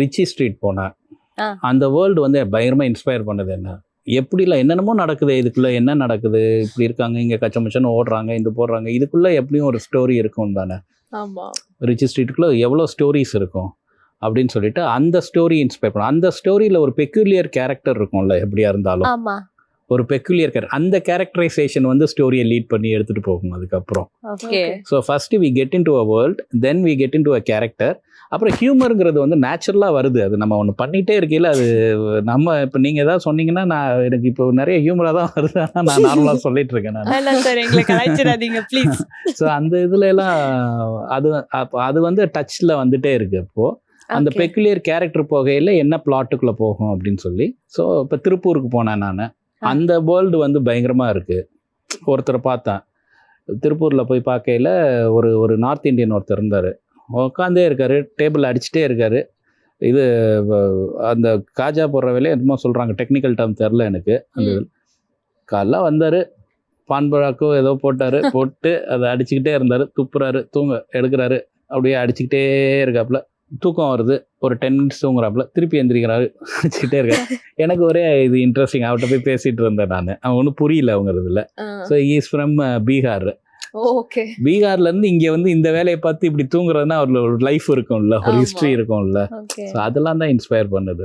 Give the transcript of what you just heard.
Rich street போனேன். ஆ. அந்த world வந்து பயங்கரமாக இன்ஸ்பயர் பண்ணது என்ன, எப்படிலாம் என்னென்னமோ நடக்குது, இதுக்குள்ளே என்ன நடக்குது, இப்படி இருக்காங்க, இங்கே கச்சமச்சன்னு ஓடுறாங்க, இது போடுறாங்க, இதுக்குள்ளே எப்படியும் ஒரு ஸ்டோரி இருக்கும் தானே. ஆமா. ரிச்சி ஸ்ட்ரீட்டுக்குள்ளே எவ்வளோ ஸ்டோரிஸ் இருக்கும் அப்படின்னு சொல்லிட்டு அந்த ஸ்டோரி இன்ஸ்பயர் பண்ண. அந்த ஸ்டோரியில் ஒரு பெக்யூலியர் கேரக்டர் இருக்கும்ல, எப்படியா இருந்தாலும் ஆமா. ஒரு பெக்யூலியர் கேரக்டர், அந்த கேரக்டரைசேஷன் வந்து ஸ்டோரியை லீட் பண்ணி எடுத்துகிட்டு போகும். அதுக்கப்புறம் okay. So first we get into a world, then we get into a character. அப்புறம் ஹியூமருங்கிறது வந்து நேச்சுரலாக வருது. அது நம்ம ஒன்று பண்ணிகிட்டே இருக்கையில் அது நம்ம இப்போ நீங்கள் ஏதாவது சொன்னீங்கன்னா நான் எனக்கு இப்போ நிறைய ஹியூமராக தான் வருது, ஆனால் நான் நார்மலாக சொல்லிட்டு இருக்கேன் நான். இல்ல சார், எங்களை கலாய்ச்சிடாதீங்க ப்ளீஸ். ஸோ அந்த இதுல எல்லாம் அது வந்து டச்சில் வந்துட்டே இருக்கு. அப்போது அந்த பெக்குலியர் கேரக்டர் போகையில் என்ன பிளாட்டுக்குள்ளே போகும் அப்படின்னு சொல்லி. ஸோ இப்போ திருப்பூருக்கு போனேன் நான். அந்த வேர்ல்டு வந்து பயங்கரமாக இருக்குது. ஒருத்தரை பார்த்தேன் திருப்பூரில் போய் பார்க்கையில், ஒரு நார்த் இந்தியன் ஒருத்தர் இருந்தார். உட்காந்தே இருக்கார், டேபிள் அடிச்சுட்டே இருக்கார். இது அந்த காஜா போடுற வேலையை என்னமோ சொல்கிறாங்க, டெக்னிக்கல் டேர்ம் தெரில எனக்கு. அந்த காலைல வந்தார், பான்பழாக்கோ ஏதோ போட்டு அதை அடிச்சுக்கிட்டே இருந்தார். துப்புறாரு, எடுக்கிறாரு, அப்படியே அடிச்சுக்கிட்டே இருக்காப்புல. தூக்கம் வருது, ஒரு 10 minutes தூங்குறாப்புல, திருப்பி எந்திரிக்கிறாரு, அடிச்சுக்கிட்டே இருக்காரு. எனக்கு ஒரே இது இன்ட்ரெஸ்டிங். அவர்கிட்ட போய் பேசிகிட்டு இருந்தேன் நான். அவன் ஒன்றும் புரியல அவங்கிறதுல. So is from Bihar. Okay. பீகார்லேருந்து இங்கே வந்து இந்த வேலையை பார்த்து இப்படி தூங்குறதுன்னா ஒரு லைஃப் இருக்கும்ல, ஒரு ஹிஸ்ட்ரி இருக்கும்ல. ஸோ அதெல்லாம் தான் இன்ஸ்பயர் பண்ணுது.